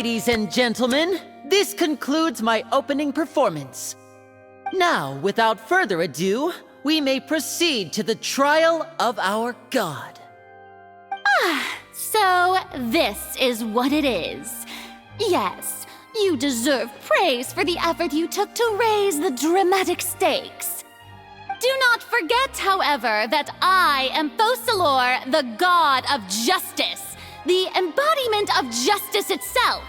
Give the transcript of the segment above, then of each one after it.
Ladies and gentlemen, this concludes my opening performance. Now, without further ado, we may proceed to the trial of our god. So this is what it is. Yes, you deserve praise for the effort you took to raise the dramatic stakes. Do not forget, however, that I am Focalor, the god of justice, the embodiment of justice itself.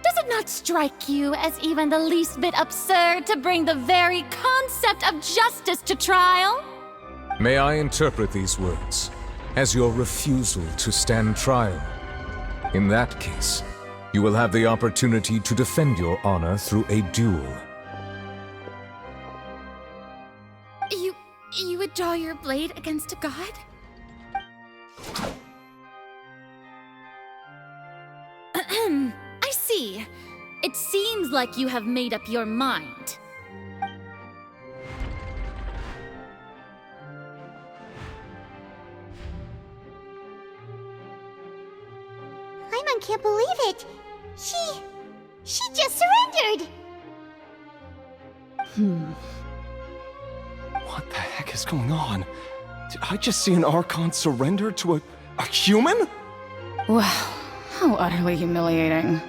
Does it not strike you as even the least bit absurd to bring the very concept of justice to trial? May I interpret these words as your refusal to stand trial? In that case, you will have the opportunity to defend your honor through a duel. You would draw your blade against a god? I see. It seems like you have made up your mind. Paimon can't believe it. She just surrendered. What the heck is going on? Did I just see an Archon surrender to a human? Wow, how utterly humiliating.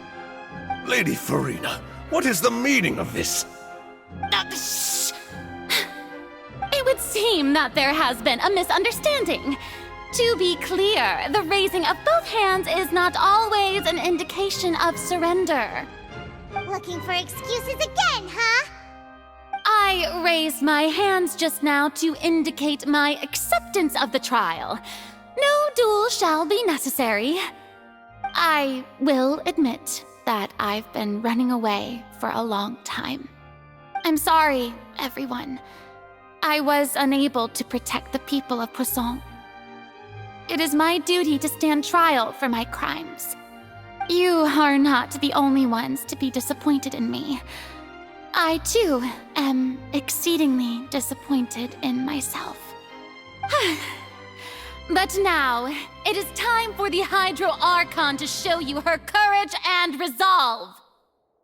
Lady Farina, what is the meaning of this? Shh! It would seem that there has been a misunderstanding. To be clear, the raising of both hands is not always an indication of surrender. Looking for excuses again, huh? I raised my hands just now to indicate my acceptance of the trial. No duel shall be necessary. I will admit that I've been running away for a long time. I'm sorry, everyone. I was unable to protect the people of Poisson. It is my duty to stand trial for my crimes. You are not the only ones to be disappointed in me. I, too, am exceedingly disappointed in myself. But now, it is time for the Hydro Archon to show you her courage and resolve.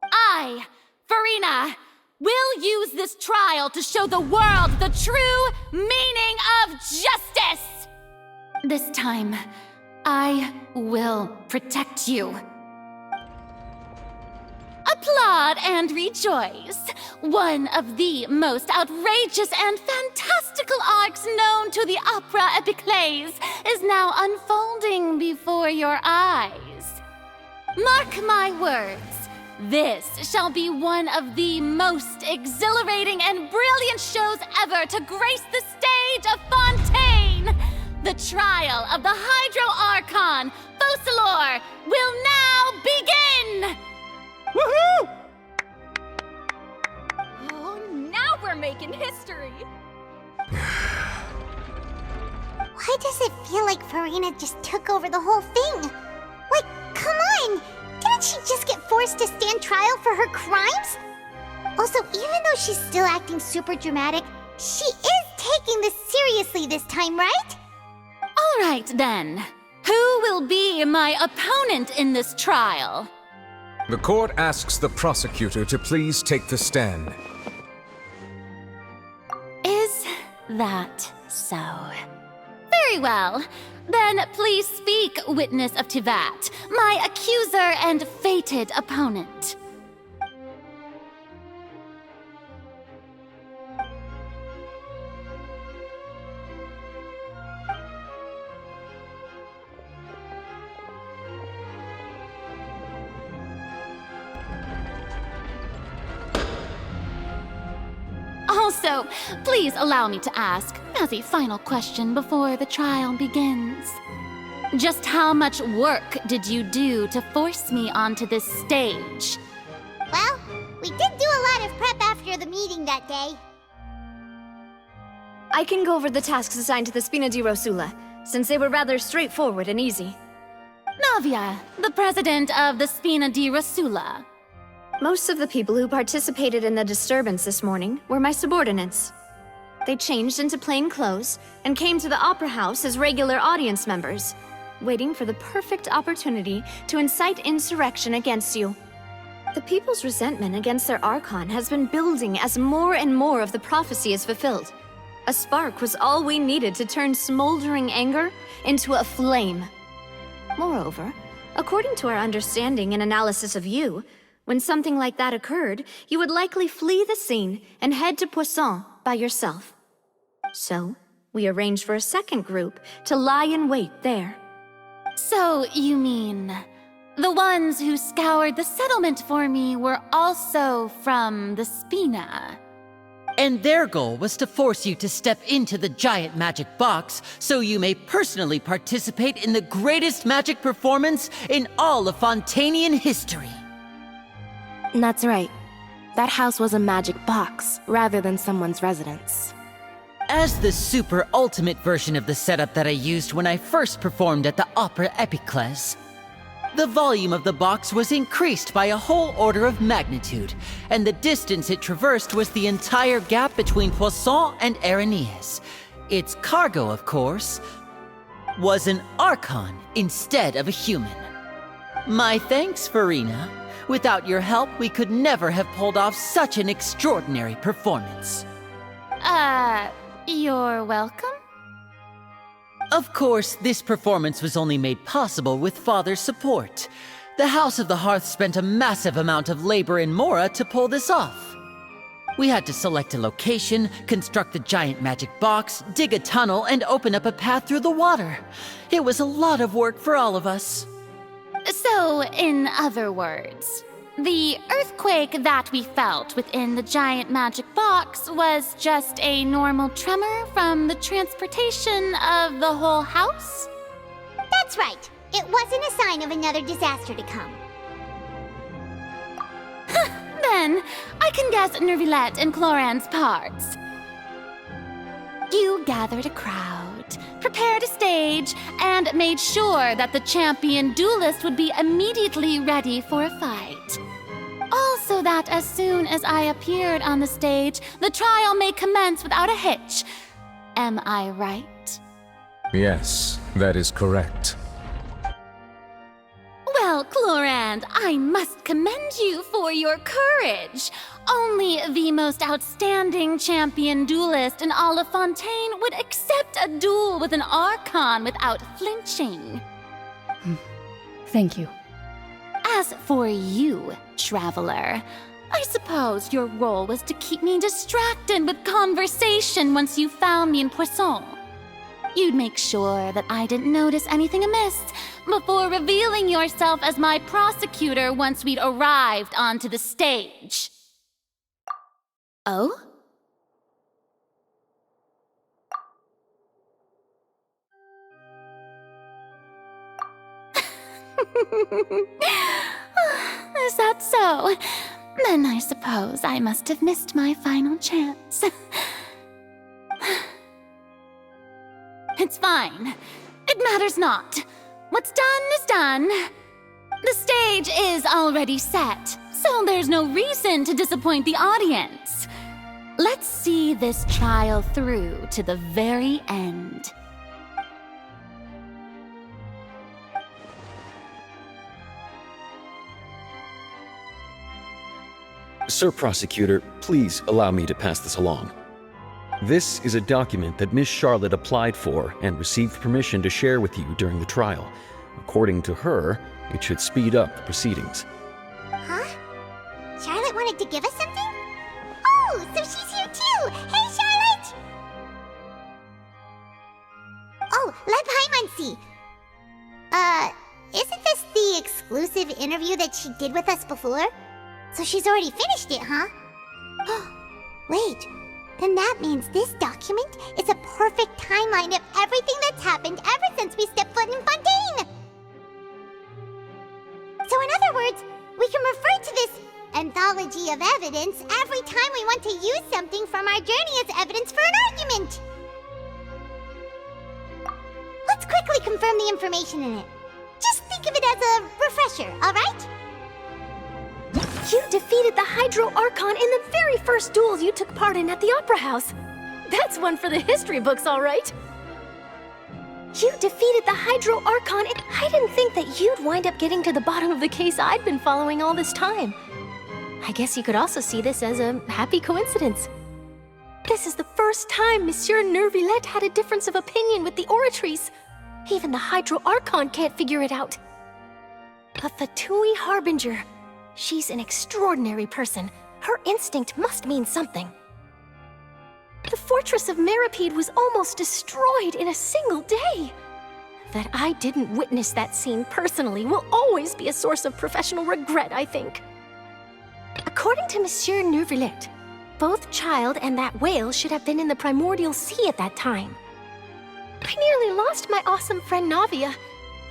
I, Farina, will use this trial to show the world the true meaning of justice! This time, I will protect you. Applaud and rejoice! One of the most outrageous and fantastical arcs known to the opera epiclese is now unfolding before your eyes. Mark my words, this shall be one of the most exhilarating and brilliant shows ever to grace the stage of Fontaine! The trial of the Hydro Archon, Focalor, will now begin! Woohoo! Oh, now we're making history! Why does it feel like Farina just took over the whole thing? Like, come on! Didn't she just get forced to stand trial for her crimes? Also, even though she's still acting super dramatic, she is taking this seriously this time, right? All right, then. Who will be my opponent in this trial? The court asks the prosecutor to please take the stand. Is that so? Very well. Then please speak, witness of Tivat, my accuser and fated opponent. Also, please allow me to ask, as a final question before the trial begins. Just how much work did you do to force me onto this stage? Well, we did do a lot of prep after the meeting that day. I can go over the tasks assigned to the Spina di Rosula, since they were rather straightforward and easy. Navia, the president of the Spina di Rosula. Most of the people who participated in the disturbance this morning were my subordinates. They changed into plain clothes and came to the Opera House as regular audience members. waiting for the perfect opportunity to incite insurrection against you. The people's resentment against their Archon has been building as more and more of the prophecy is fulfilled. A spark was all we needed to turn smoldering anger into a flame. Moreover, according to our understanding and analysis of you, when something like that occurred, you would likely flee the scene and head to Poisson by yourself. So, we arranged for a second group to lie in wait there. So, you mean, the ones who scoured the settlement for me were also from the Spina? And their goal was to force you to step into the giant magic box so you may personally participate in the greatest magic performance in all of Fontanian history. That's right. That house was a magic box, rather than someone's residence. As the super ultimate version of the setup that I used when I first performed at the Opera Epiclese, the volume of the box was increased by a whole order of magnitude, and the distance it traversed was the entire gap between Poisson and Aranias. Its cargo, of course, was an Archon instead of a human. My thanks, Farina. Without your help, we could never have pulled off such an extraordinary performance. You're welcome? Of course, this performance was only made possible with Father's support. The House of the Hearth spent a massive amount of labor in Mora to pull this off. We had to select a location, construct the giant magic box, dig a tunnel, and open up a path through the water. It was a lot of work for all of us. So, in other words, the earthquake that we felt within the giant magic box was just a normal tremor from the transportation of the whole house? That's right. It wasn't a sign of another disaster to come. Then, I can guess Nervilette and Cloran's parts. You gathered a crowd, prepared a stage, and made sure that the champion duelist would be immediately ready for a fight. Also that as soon as I appeared on the stage, the trial may commence without a hitch. Am I right? Yes, that is correct. Well, Clorand, I must commend you for your courage. Only the most outstanding champion duelist in all of Fontaine would accept a duel with an Archon without flinching. Thank you. As for you, Traveler, I suppose your role was to keep me distracted with conversation once you found me in Poisson. You'd make sure that I didn't notice anything amiss before revealing yourself as my prosecutor once we'd arrived onto the stage. Oh? Is that so? Then I suppose I must have missed my final chance. It's fine. It matters not. What's done is done. The stage is already set, so there's no reason to disappoint the audience. Let's see this trial through to the very end. Sir Prosecutor, please allow me to pass this along. This is a document that Miss Charlotte applied for and received permission to share with you during the trial. According to her, it should speed up the proceedings. Huh? Charlotte wanted to give us something? Oh, so she's here too! Hey, Charlotte! Oh, let Paimon see. Isn't this the exclusive interview that she did with us before? So she's already finished it, huh? Wait, then that means this document is a perfect timeline of everything that's happened ever since we stepped foot in Fontaine! So in other words, we can refer to this anthology of evidence every time we want to use something from our journey as evidence for an argument! Let's quickly confirm the information in it. Just think of it as a refresher, alright? You defeated the Hydro Archon in the very first duel you took part in at the Opera House. That's one for the history books, all right. You defeated the Hydro Archon, and I didn't think that you'd wind up getting to the bottom of the case I'd been following all this time. I guess you could also see this as a happy coincidence. This is the first time Monsieur Neuvillette had a difference of opinion with the Oratrice. Even the Hydro Archon can't figure it out. A Fatui Harbinger. She's an extraordinary person. Her instinct must mean something. The fortress of Meripede was almost destroyed in a single day. That I didn't witness that scene personally will always be a source of professional regret, I think. According to Monsieur Neuvillette, both Child and that whale should have been in the primordial sea at that time. I nearly lost my awesome friend Navia.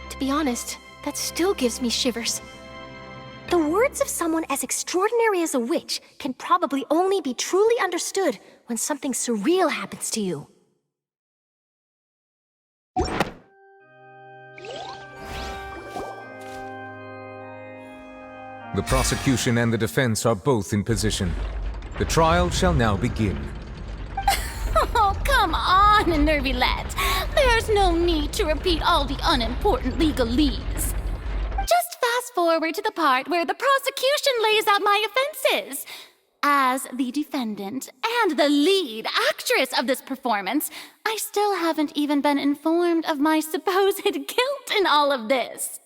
To be honest, that still gives me shivers. The words of someone as extraordinary as a witch can probably only be truly understood when something surreal happens to you. The prosecution and the defense are both in position. The trial shall now begin. Oh, come on, Neuvillette. There's no need to repeat all the unimportant legalese. Just fast forward to the part where the prosecution lays out my offenses. As the defendant and the lead actress of this performance, I still haven't even been informed of my supposed guilt in all of this.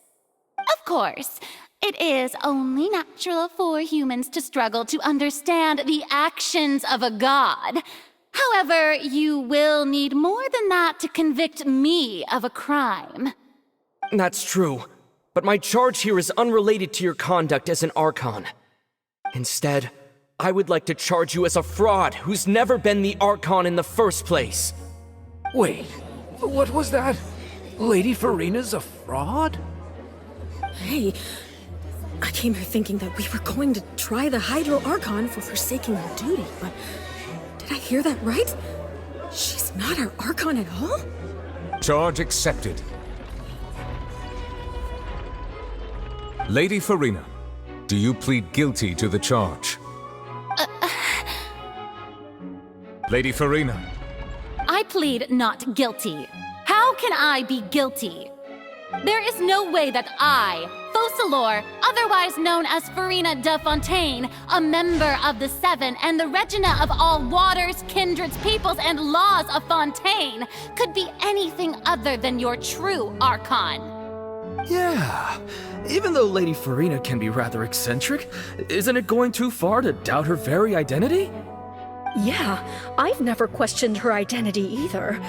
Of course, it is only natural for humans to struggle to understand the actions of a god. However, you will need more than that to convict me of a crime. That's true, but my charge here is unrelated to your conduct as an Archon. Instead, I would like to charge you as a fraud who's never been the Archon in the first place. Wait, what was that? Lady Farina's a fraud? Hey, I came here thinking that we were going to try the Hydro Archon for forsaking her duty, but did I hear that right? She's not our Archon at all? Charge accepted. Lady Farina, do you plead guilty to the charge? Lady Farina. I plead not guilty. How can I be guilty? There is no way that I, Focalor, otherwise known as Farina de Fontaine, a member of the Seven and the Regina of all waters, kindreds, peoples, and laws of Fontaine, could be anything other than your true Archon. Yeah, even though Lady Farina can be rather eccentric, isn't it going too far to doubt her very identity? Yeah, I've never questioned her identity either.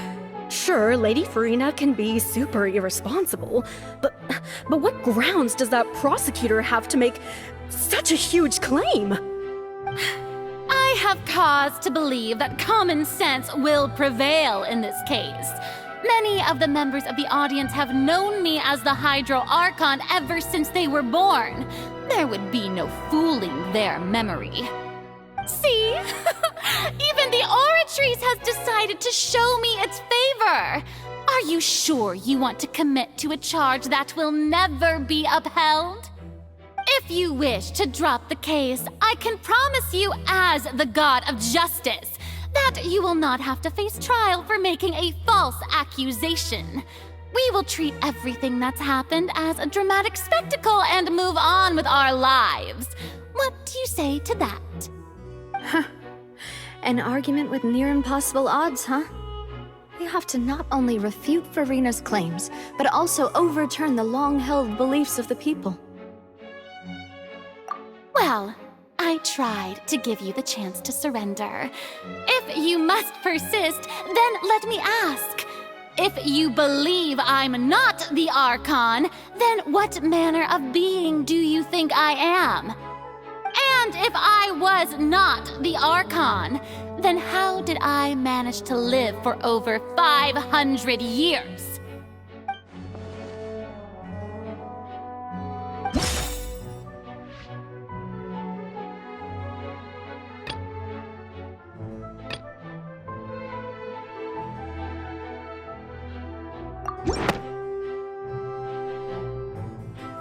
Sure, Lady Farina can be super irresponsible, but what grounds does that prosecutor have to make such a huge claim? I have cause to believe that common sense will prevail in this case. Many of the members of the audience have known me as the Hydro Archon ever since they were born. There would be no fooling their memory. See? Even the Oratrice has decided to show me its favor. Are you sure you want to commit to a charge that will never be upheld? If you wish to drop the case, I can promise you as the God of Justice that you will not have to face trial for making a false accusation. We will treat everything that's happened as a dramatic spectacle and move on with our lives. What do you say to that? Huh. An argument with near impossible odds, huh? We have to not only refute Farina's claims, but also overturn the long-held beliefs of the people. Well, I tried to give you the chance to surrender. If you must persist, then let me ask. If you believe I'm not the Archon, then what manner of being do you think I am? And if I was not the Archon, then how did I manage to live for over 500 years?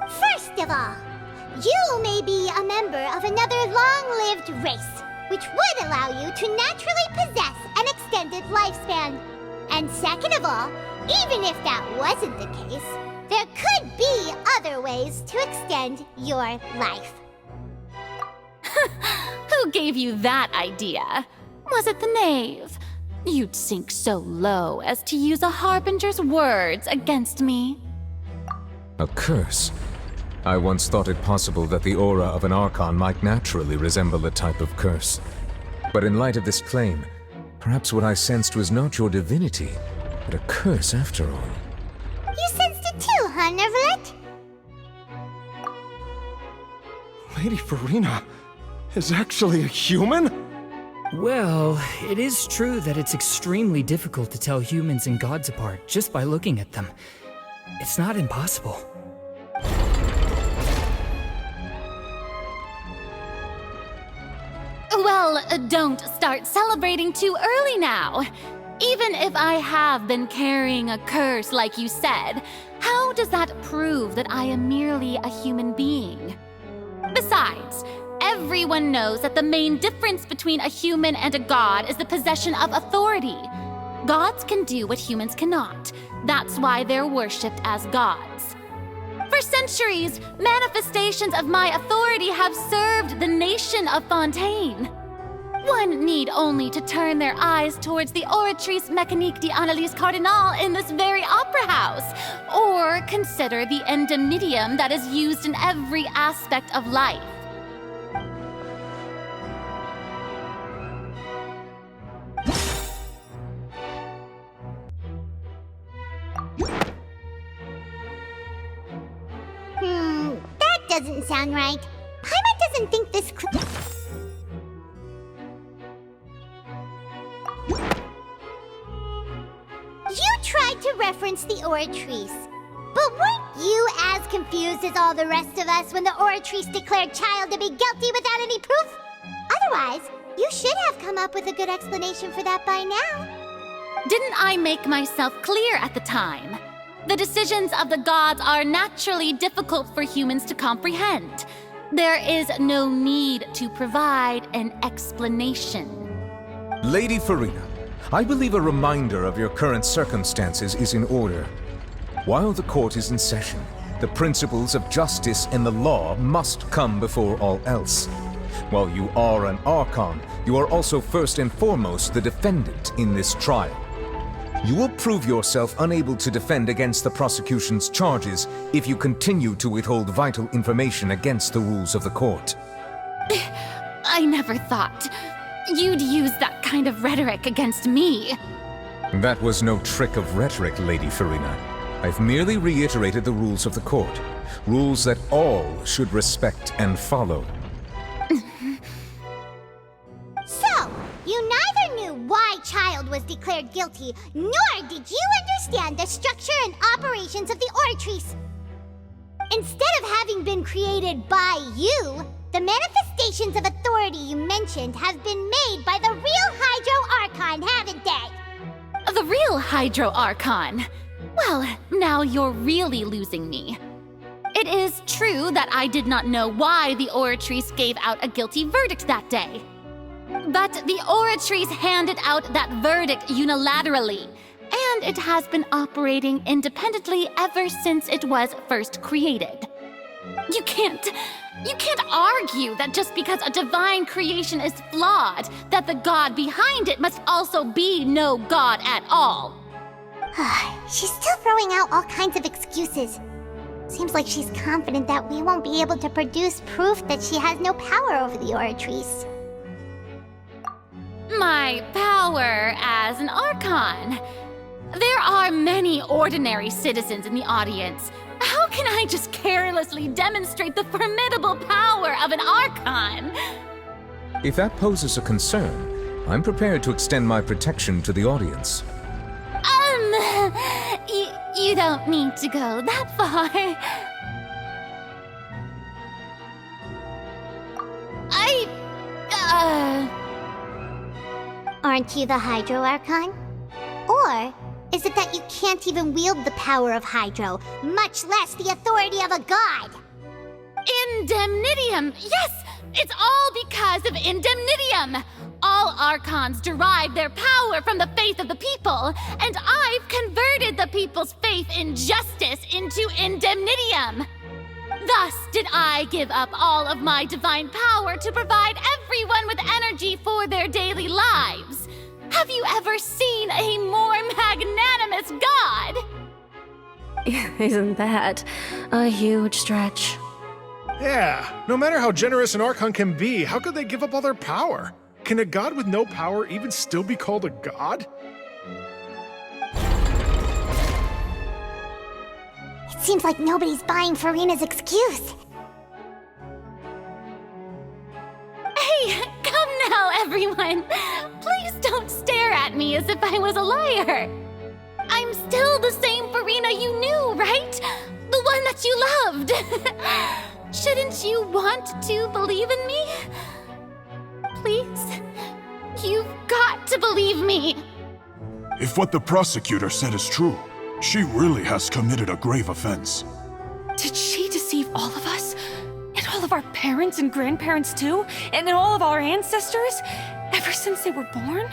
First of all, you may be a member of another long-lived race, which would allow you to naturally possess an extended lifespan. And second of all, Even if that wasn't the case, there could be other ways to extend your life. Who gave you that idea? Was it the knave? You'd sink so low as to use a harbinger's words against me. A curse? I once thought it possible that the aura of an Archon might naturally resemble a type of curse. But in light of this claim, perhaps what I sensed was not your divinity, but a curse after all. You sensed it too, huh, Neverlet? Lady Farina is actually a human? Well, it is true that it's extremely difficult to tell humans and gods apart just by looking at them. It's not impossible. Well, don't start celebrating too early now. Even if I have been carrying a curse like you said, how does that prove that I am merely a human being? Besides, everyone knows that the main difference between a human and a god is the possession of authority. Gods can do what humans cannot. That's why they're worshipped as gods. For centuries, manifestations of my authority have served the nation of Fontaine. One need only to turn their eyes towards the Oratrice Mécanique d'Analyse Cardinal in this very opera house, or consider the indemnitium that is used in every aspect of life. That doesn't sound right. Paimon doesn't think this You tried to reference the Oratrice. But weren't you as confused as all the rest of us when the Oratrice declared Child to be guilty without any proof? Otherwise, you should have come up with a good explanation for that by now. Didn't I make myself clear at the time? The decisions of the gods are naturally difficult for humans to comprehend. There is no need to provide an explanation. Lady Farina, I believe a reminder of your current circumstances is in order. While the court is in session, the principles of justice and the law must come before all else. While you are an Archon, you are also first and foremost the defendant in this trial. You will prove yourself unable to defend against the prosecution's charges if you continue to withhold vital information against the rules of the court. I never thought you'd use that kind of rhetoric against me. That was no trick of rhetoric, Lady Farina. I've merely reiterated the rules of the court. Rules that all should respect and follow. So, you neither knew why Child was declared guilty, nor did you understand the structure and operations of the Oratrice. Instead of having been created by you, the manifestations of authority you mentioned have been made by the real Hydro Archon, haven't they? The real Hydro Archon? Well, now you're really losing me. It is true that I did not know why the Oratrice gave out a guilty verdict that day. But the Oratrice handed out that verdict unilaterally, and it has been operating independently ever since it was first created. You can't argue that just because a divine creation is flawed, that the god behind it must also be no god at all. She's still throwing out all kinds of excuses. Seems like she's confident that we won't be able to produce proof that she has no power over the Oratrice. My power as an Archon. There are many ordinary citizens in the audience. How can I just carelessly demonstrate the formidable power of an Archon? If that poses a concern, I'm prepared to extend my protection to the audience. You don't need to go that far. Aren't you the Hydro Archon? Or is it that you can't even wield the power of Hydro, much less the authority of a god? Indemnitium! Yes! It's all because of indemnitium! All Archons derive their power from the faith of the people, and I've converted the people's faith in justice into indemnitium! Thus did I give up all of my divine power to provide everyone with energy for their daily lives. Have you ever seen a more magnanimous god? Isn't that a huge stretch? Yeah, no matter how generous an Archon can be, how could they give up all their power? Can a god with no power even still be called a god? It seems like nobody's buying Furina's excuse. Hey, come now, everyone! Please don't stare at me as if I was a liar! I'm still the same Furina you knew, right? The one that you loved! Shouldn't you want to believe in me? Please? You've got to believe me! If what the prosecutor said is true, she really has committed a grave offense. Did she deceive all of us? And all of our parents and grandparents too? And all of our ancestors? Ever since they were born?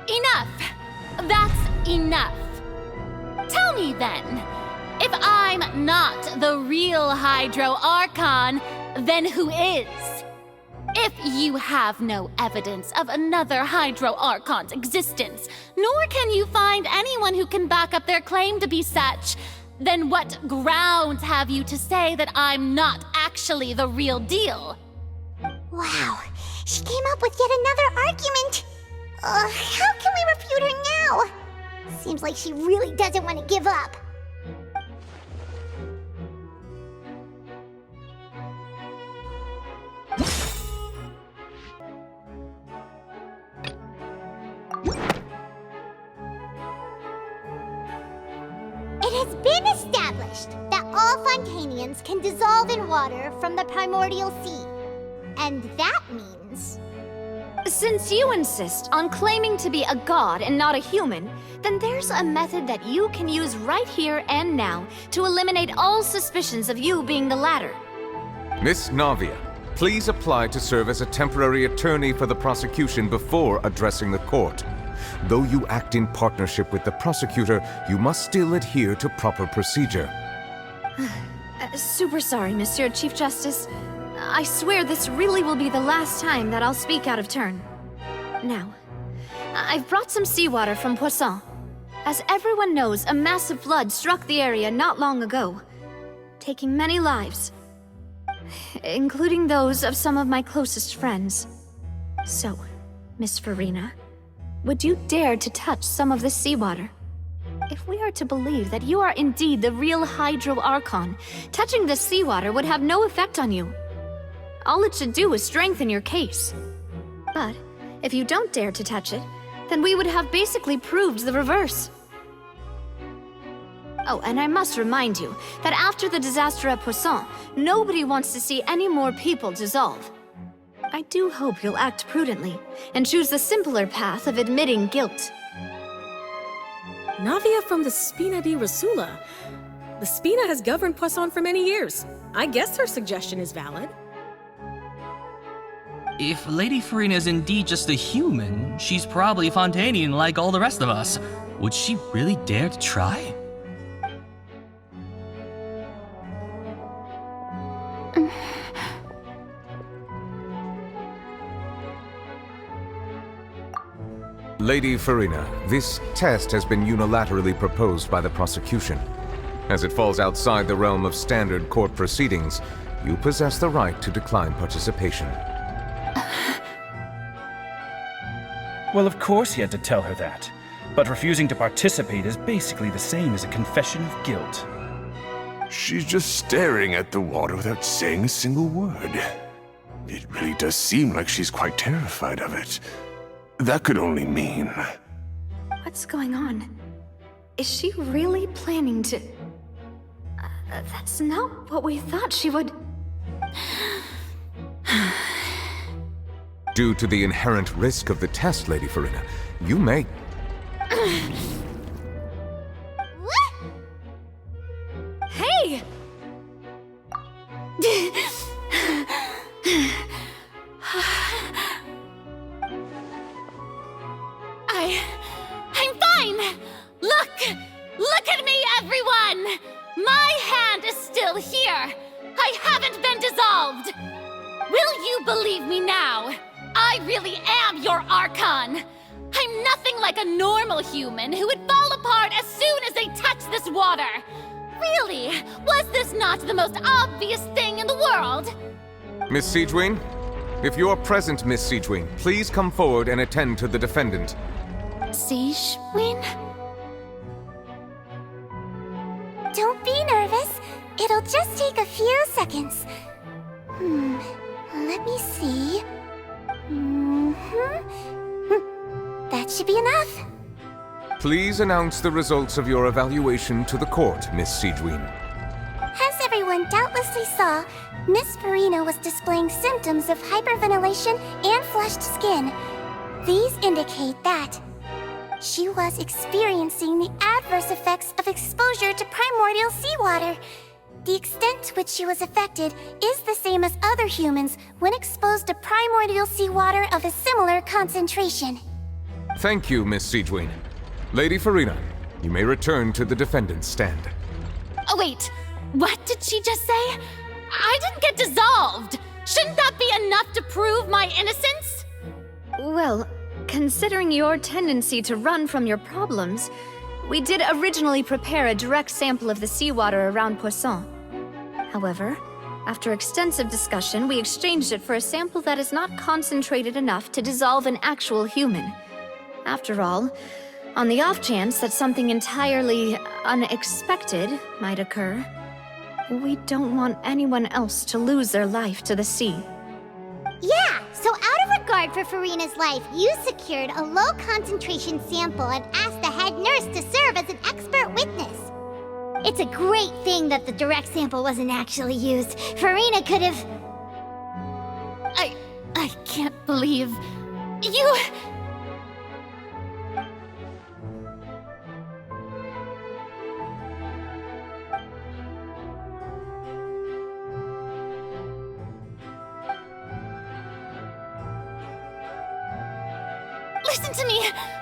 Enough! That's enough. Tell me then, if I'm not the real Hydro Archon, then who is? If you have no evidence of another Hydro Archon's existence, nor can you find anyone who can back up their claim to be such, then what grounds have you to say that I'm not actually the real deal? Wow, she came up with yet another argument. How can we refute her now? Seems like she really doesn't want to give up. It has been established that all Fontanians can dissolve in water from the primordial sea. And that means... Since you insist on claiming to be a god and not a human, then there's a method that you can use right here and now to eliminate all suspicions of you being the latter. Miss Navia, please apply to serve as a temporary attorney for the prosecution before addressing the court. Though you act in partnership with the prosecutor, you must still adhere to proper procedure. Super sorry, Monsieur Chief Justice. I swear this really will be the last time that I'll speak out of turn. Now, I've brought some seawater from Poisson. As everyone knows, a massive flood struck the area not long ago, taking many lives, including those of some of my closest friends. So, Miss Furina, would you dare to touch some of this seawater? If we are to believe that you are indeed the real Hydro Archon, touching this seawater would have no effect on you. All it should do is strengthen your case. But if you don't dare to touch it, then we would have basically proved the reverse. Oh, and I must remind you that after the disaster at Poisson, nobody wants to see any more people dissolve. I do hope you'll act prudently and choose the simpler path of admitting guilt. Navia from the Spina di Rasula. The Spina has governed Poisson for many years. I guess her suggestion is valid. If Lady Furina is indeed just a human, she's probably Fontanian like all the rest of us. Would she really dare to try? Lady Furina, this test has been unilaterally proposed by the prosecution. As it falls outside the realm of standard court proceedings, you possess the right to decline participation. Well, of course he had to tell her that. But refusing to participate is basically the same as a confession of guilt. She's just staring at the water without saying a single word. It really does seem like she's quite terrified of it. That could only mean... What's going on? Is she really planning to... that's not what we thought she would... Due to the inherent risk of the test, Lady Furina, you may... What? Hey! I'm fine! Look at me, everyone! My hand is still here! I haven't been dissolved! Will you believe me now? I really am your Archon! I'm nothing like a normal human who would fall apart as soon as they touch this water! Really? Was this not the most obvious thing in the world? Miss Siegewing? If you are present, Miss Siegewing, please come forward and attend to the defendant. Siegewing? Don't be nervous. It'll just take a few seconds. Let me see. That should be enough. Please announce the results of your evaluation to the court, Miss Siegewing. As everyone doubtlessly saw, Miss Farina was displaying symptoms of hyperventilation and flushed skin. These indicate that she was experiencing the adverse effects of exposure to primordial seawater. The extent to which she was affected is the same as other humans when exposed to primordial seawater of a similar concentration. Thank you, Miss Siegewing. Lady Farina, you may return to the defendant's stand. Oh wait, what did she just say? I didn't get dissolved! Shouldn't that be enough to prove my innocence? Well, considering your tendency to run from your problems, we did originally prepare a direct sample of the seawater around Poisson. However, after extensive discussion, we exchanged it for a sample that is not concentrated enough to dissolve an actual human. After all, on the off chance that something entirely unexpected might occur, we don't want anyone else to lose their life to the sea. Yeah, so out of regard for Farina's life, you secured a low-concentration sample and asked the head nurse to serve as an expert witness. It's a great thing that the direct sample wasn't actually used. Farina could have... I can't believe... you...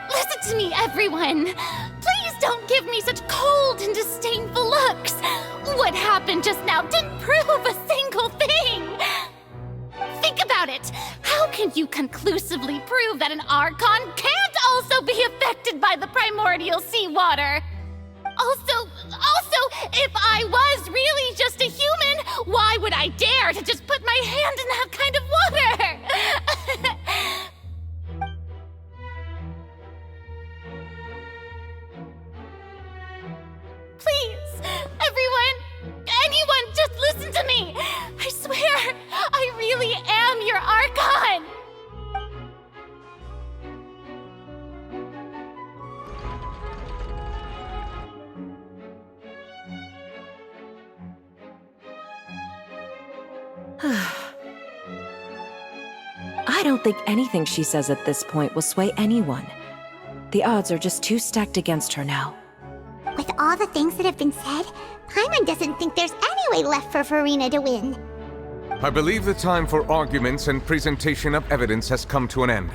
Listen to me, everyone! Please don't give me such cold and disdainful looks! What happened just now didn't prove a single thing! Think about it! How can you conclusively prove that an Archon can't also be affected by the primordial seawater? Also, if I was really just a human, why would I dare to just put my hand in that kind of water? Please, anyone, just listen to me! I swear, I really am your Archon! I don't think anything she says at this point will sway anyone. The odds are just too stacked against her now. With all the things that have been said, Paimon doesn't think there's any way left for Farina to win. I believe the time for arguments and presentation of evidence has come to an end.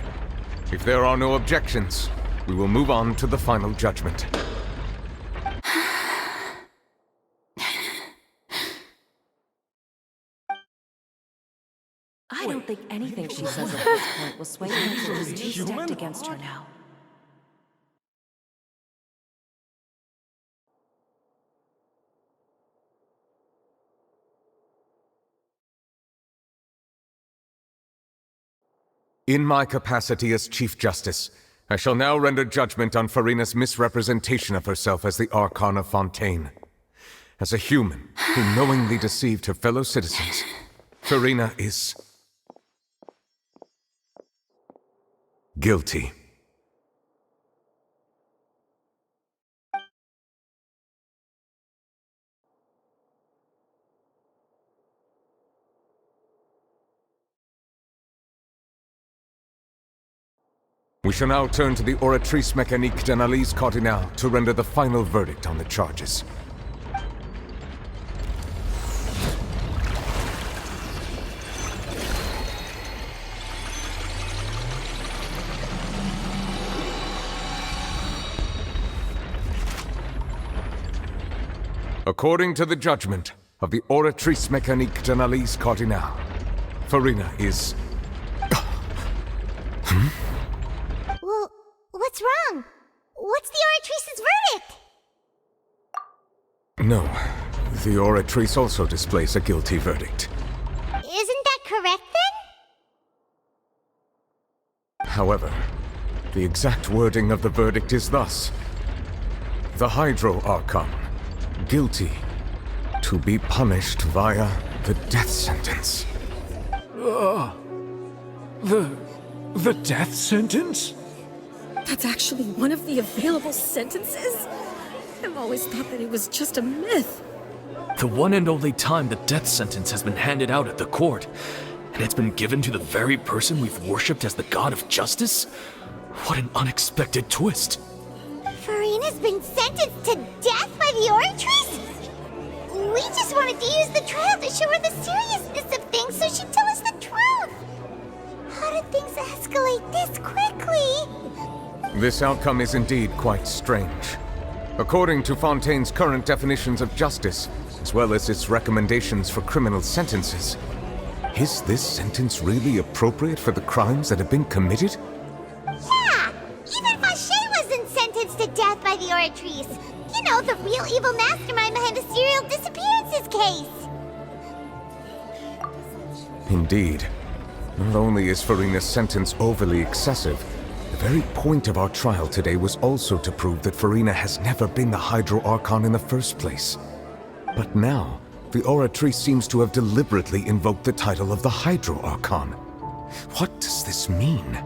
If there are no objections, we will move on to the final judgment. I don't think anything she says at this point will sway anyone. She's too stacked against her now. In my capacity as Chief Justice, I shall now render judgment on Farina's misrepresentation of herself as the Archon of Fontaine. As a human who knowingly deceived her fellow citizens, Farina is... guilty. We shall now turn to the Oratrice Mécanique d'Analyse Cardinale to render the final verdict on the charges. According to the judgment of the Oratrice Mécanique d'Analyse Cardinale, Farina is... Well, what's wrong? What's the Oratrice's verdict? No, the Oratrice also displays a guilty verdict. Isn't that correct then? However, the exact wording of the verdict is thus. The Hydro Archon, guilty, to be punished via the death sentence. The death sentence? That's actually one of the available sentences? I've always thought that it was just a myth. The one and only time the death sentence has been handed out at the court, and it's been given to the very person we've worshipped as the god of justice? What an unexpected twist. Farina's been sentenced to death by the Oratrice? We just wanted to use the trial to show her the seriousness of things so she'd tell us the truth. How did things escalate this quickly? This outcome is indeed quite strange. According to Fontaine's current definitions of justice, as well as its recommendations for criminal sentences, is this sentence really appropriate for the crimes that have been committed? Yeah! Even Fauché wasn't sentenced to death by the Oratrice. You know, the real evil mastermind behind the serial disappearances case. Indeed. Not only is Farina's sentence overly excessive, the very point of our trial today was also to prove that Farina has never been the Hydro Archon in the first place. But now, the Oratrice seems to have deliberately invoked the title of the Hydro Archon. What does this mean?